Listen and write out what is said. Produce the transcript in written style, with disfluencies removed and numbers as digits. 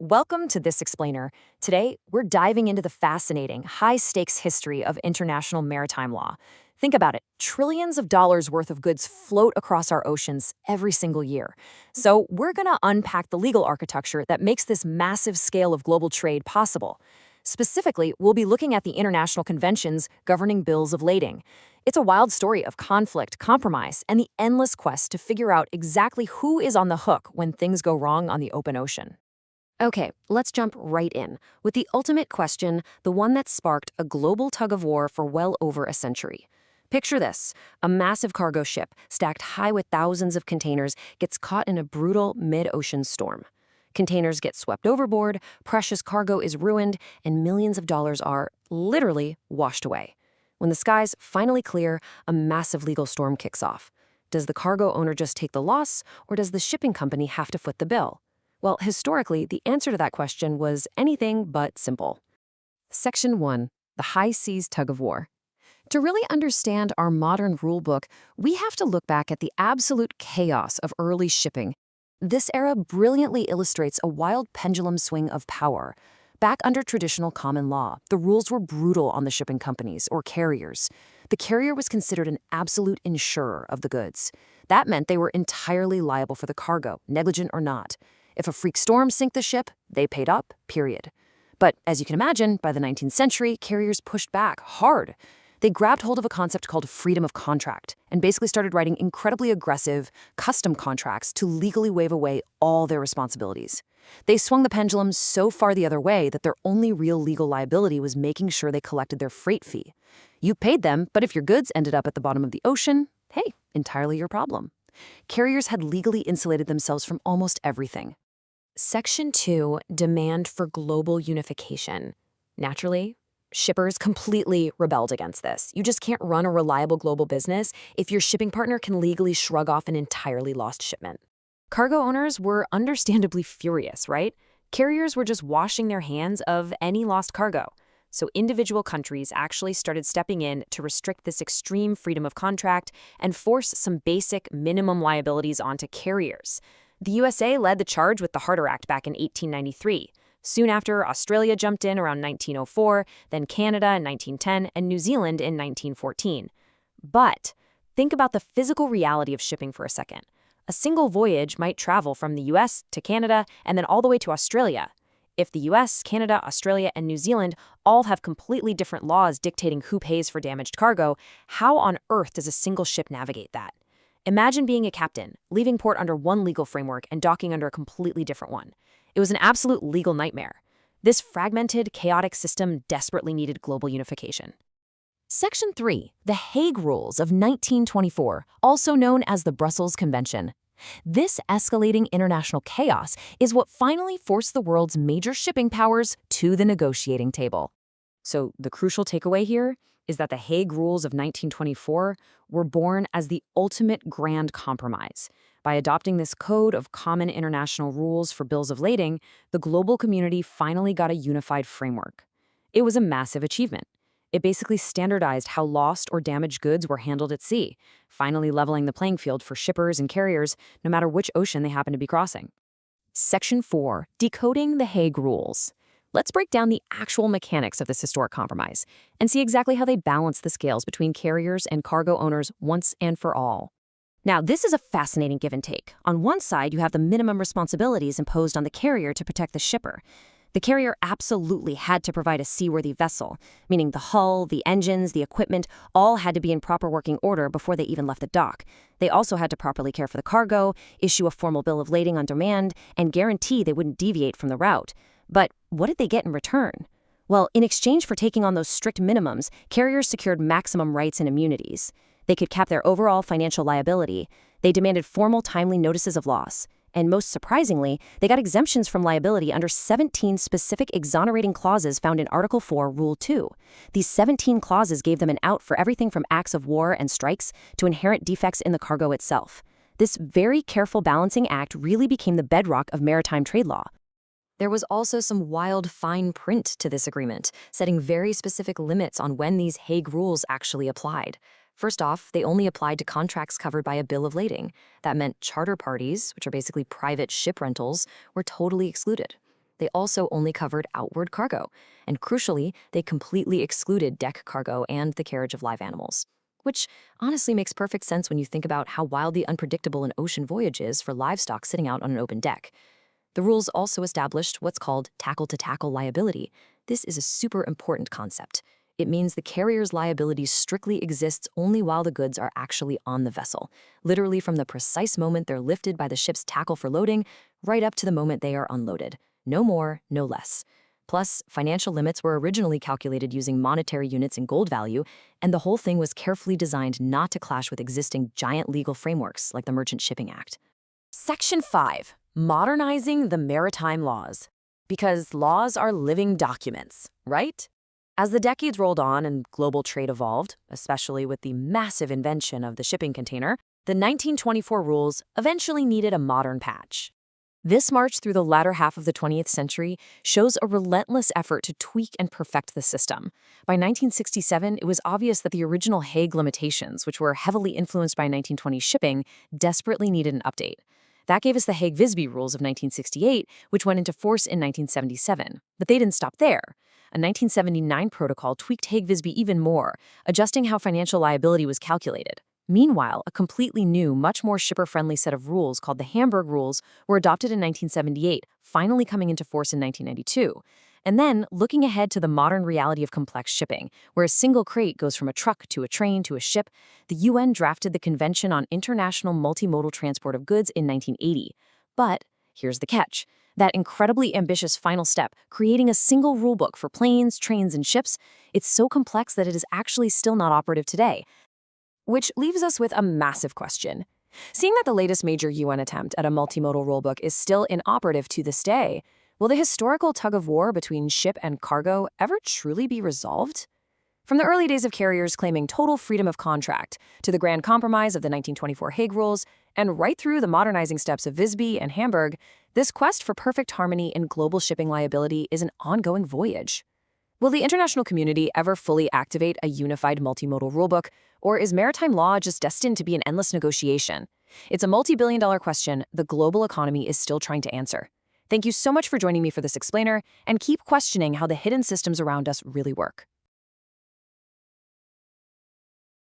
Welcome to This Explainer. Today, we're diving into the fascinating, high stakes history of international maritime law. Think about it, trillions of dollars worth of goods float across our oceans every single year. So, we're going to unpack the legal architecture that makes this massive scale of global trade possible. Specifically, we'll be looking at the international conventions governing bills of lading. It's a wild story of conflict, compromise, and the endless quest to figure out exactly who is on the hook when things go wrong on the open ocean. Okay, let's jump right in with the ultimate question, the one that sparked a global tug of war for well over a century. Picture this, a massive cargo ship stacked high with thousands of containers gets caught in a brutal mid-ocean storm. Containers get swept overboard, precious cargo is ruined, and millions of dollars are, literally, washed away. When the skies finally clear, a massive legal storm kicks off. Does the cargo owner just take the loss, or does the shipping company have to foot the bill? Well, historically, the answer to that question was anything but simple. Section 1. The High Seas Tug of War. To really understand our modern rulebook, we have to look back at the absolute chaos of early shipping. This era brilliantly illustrates a wild pendulum swing of power. Back under traditional common law, the rules were brutal on the shipping companies, or carriers. The carrier was considered an absolute insurer of the goods. That meant they were entirely liable for the cargo, negligent or not. If a freak storm sank the ship, they paid up, period. But as you can imagine, by the 19th century, carriers pushed back hard. They grabbed hold of a concept called freedom of contract and basically started writing incredibly aggressive, custom contracts to legally waive away all their responsibilities. They swung the pendulum so far the other way that their only real legal liability was making sure they collected their freight fee. You paid them, but if your goods ended up at the bottom of the ocean, hey, entirely your problem. Carriers had legally insulated themselves from almost everything. Section 2, Demand for Global Unification. Naturally, shippers completely rebelled against this. You just can't run a reliable global business if your shipping partner can legally shrug off an entirely lost shipment. Cargo owners were understandably furious, right? Carriers were just washing their hands of any lost cargo. So individual countries actually started stepping in to restrict this extreme freedom of contract and force some basic minimum liabilities onto carriers. The USA led the charge with the Harder Act back in 1893. Soon after, Australia jumped in around 1904, then Canada in 1910, and New Zealand in 1914. But think about the physical reality of shipping for a second. A single voyage might travel from the US to Canada and then all the way to Australia. If the US, Canada, Australia, and New Zealand all have completely different laws dictating who pays for damaged cargo, how on earth does a single ship navigate that? Imagine being a captain, leaving port under one legal framework and docking under a completely different one. It was an absolute legal nightmare. This fragmented, chaotic system desperately needed global unification. Section 3, the Hague Rules of 1924, also known as the Brussels Convention. This escalating international chaos is what finally forced the world's major shipping powers to the negotiating table. So the crucial takeaway here is that the Hague Rules of 1924 were born as the ultimate grand compromise. By adopting this code of common international rules for bills of lading, the global community finally got a unified framework. It was a massive achievement. It basically standardized how lost or damaged goods were handled at sea, finally leveling the playing field for shippers and carriers, no matter which ocean they happen to be crossing. Section 4, Decoding the Hague Rules. Let's break down the actual mechanics of this historic compromise and see exactly how they balance the scales between carriers and cargo owners once and for all. Now, this is a fascinating give and take. On one side, you have the minimum responsibilities imposed on the carrier to protect the shipper. The carrier absolutely had to provide a seaworthy vessel, meaning the hull, the engines, the equipment, all had to be in proper working order before they even left the dock. They also had to properly care for the cargo, issue a formal bill of lading on demand, and guarantee they wouldn't deviate from the route. But what did they get in return? Well, in exchange for taking on those strict minimums, carriers secured maximum rights and immunities. They could cap their overall financial liability. They demanded formal, timely notices of loss. And most surprisingly, they got exemptions from liability under 17 specific exonerating clauses found in Article 4, Rule 2. These 17 clauses gave them an out for everything from acts of war and strikes to inherent defects in the cargo itself. This very careful balancing act really became the bedrock of maritime trade law. There was also some wild fine print to this agreement, setting very specific limits on when these Hague Rules actually applied. First off, they only applied to contracts covered by a bill of lading. That meant charter parties, which are basically private ship rentals, were totally excluded. they also only covered outward cargo. And crucially, they completely excluded deck cargo and the carriage of live animals. Which honestly makes perfect sense when you think about how wildly unpredictable an ocean voyage is for livestock sitting out on an open deck. The rules also established what's called tackle-to-tackle liability. This is a super important concept. It means the carrier's liability strictly exists only while the goods are actually on the vessel, literally from the precise moment they're lifted by the ship's tackle for loading, right up to the moment they are unloaded. No more, no less. Plus, financial limits were originally calculated using monetary units in gold value, and the whole thing was carefully designed not to clash with existing giant legal frameworks like the Merchant Shipping Act. Section 5. Modernizing the maritime laws. Because laws are living documents, right? As the decades rolled on and global trade evolved, especially with the massive invention of the shipping container, the 1924 rules eventually needed a modern patch. This march through the latter half of the 20th century shows a relentless effort to tweak and perfect the system. By 1967, it was obvious that the original Hague limitations, which were heavily influenced by 1920 shipping, desperately needed an update. That gave us the Hague-Visby Rules of 1968, which went into force in 1977. But they didn't stop there. A 1979 protocol tweaked Hague-Visby even more, adjusting how financial liability was calculated. Meanwhile, a completely new, much more shipper-friendly set of rules called the Hamburg Rules were adopted in 1978, finally coming into force in 1992. And then, looking ahead to the modern reality of complex shipping, where a single crate goes from a truck to a train to a ship, the UN drafted the Convention on International Multimodal Transport of Goods in 1980. But here's the catch. That incredibly ambitious final step, creating a single rulebook for planes, trains, and ships, it's so complex that it is actually still not operative today. Which leaves us with a massive question. Seeing that the latest major UN attempt at a multimodal rulebook is still inoperative to this day, will the historical tug-of-war between ship and cargo ever truly be resolved? From the early days of carriers claiming total freedom of contract, to the grand compromise of the 1924 Hague Rules, and right through the modernizing steps of Visby and Hamburg, this quest for perfect harmony in global shipping liability is an ongoing voyage. Will the international community ever fully activate a unified multimodal rulebook, or is maritime law just destined to be an endless negotiation? It's a multi-billion-dollar question the global economy is still trying to answer. Thank you so much for joining me for this explainer, and keep questioning how the hidden systems around us really work.